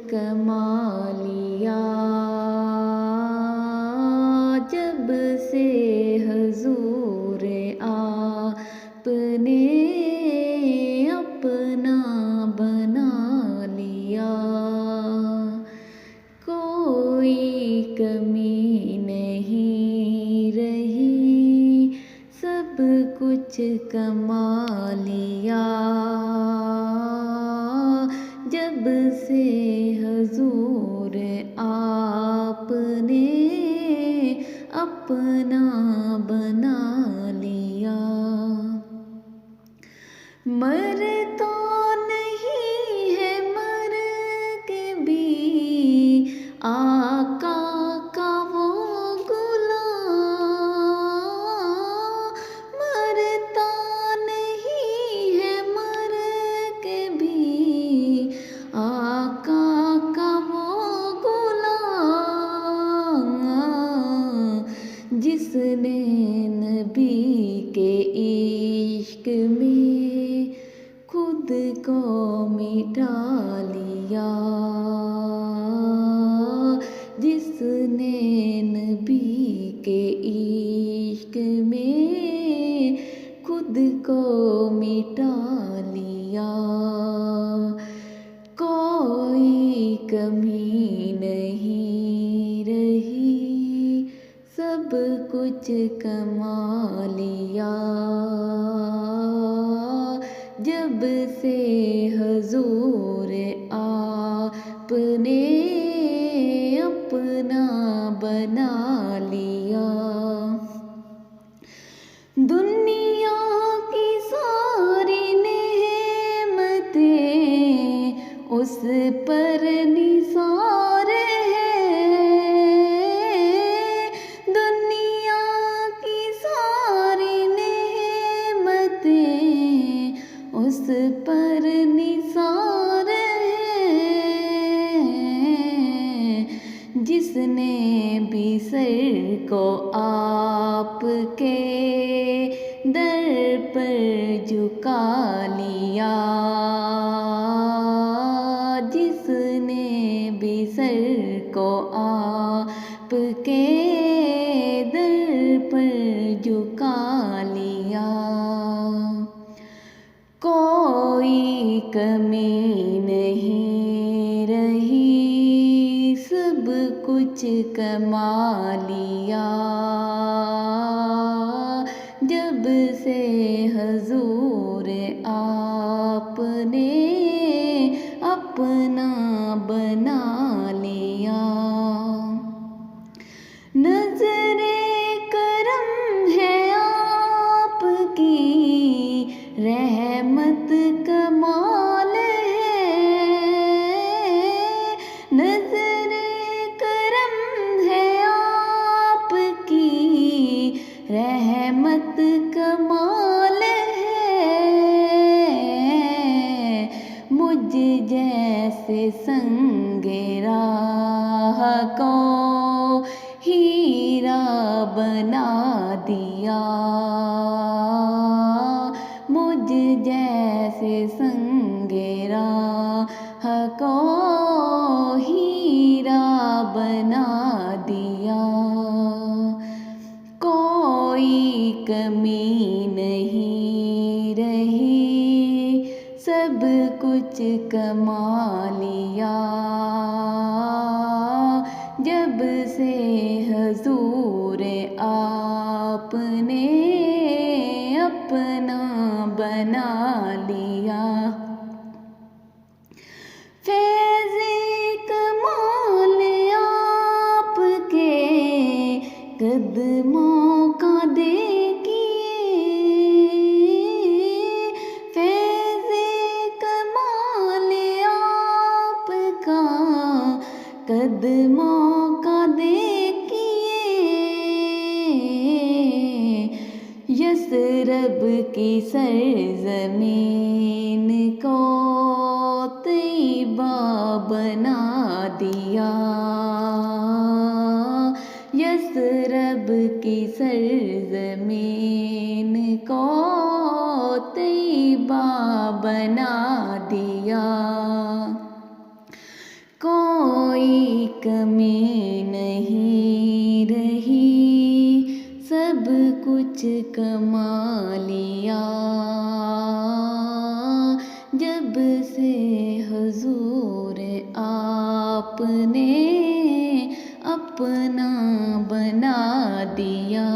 कमा लिया जब से हजूर आपने अपना बना लिया। कोई कमी नहीं रही, सब कुछ कमा लिया जब से हजूर आपने अपना बना लिया। मरता नहीं है मर के भी आका का वो गुलाम, मरता नहीं है मर के भी आका का वो गुलाम, जिसने नबी के इश्क में खुद को मिटा लिया, जिसने नबी के इश्क में खुद को मिटा लिया। कोई कमी नहीं रही, सब कुछ कमा लिया जब से हजूर आपने अपना बना लिया। दुनिया की सारी नेमतें उस पर निसार है, दुनिया की सारी नेमतें उस पर निसार है, जिसने भी सर को आपके दर पर झुका लिया, जिसने भी सर को आपके दर पर झुका लिया। कोई कमी नहीं रही, सब कुछ कमा लिया जब से हजूर आपने अपना बना लिया। नजरे करम है आपकी, रहमत कमाल है, नजरे करम है आपकी, रहमत कमाल है, मुझ जैसे संगे राह को हीरा बना दिया, मुझ जैसे संगे राह को हीरा बना दिया। कोई कमी नहीं रही, सब कुछ कमा लिया जब से हजूर आपने अपना बना लिया। फैज़े कमाल आपके कदमों का देखिए, फैज़े कमाल आपका कदमों का देखिए, यसरब की सरज़मीन को तैयबा बना दिया, यसरब की सरज़मीन को तैयबा बना दिया। कमी नहीं रही, सब कुछ कमा लिया। जब से हुजूर आपने अपना बना दिया।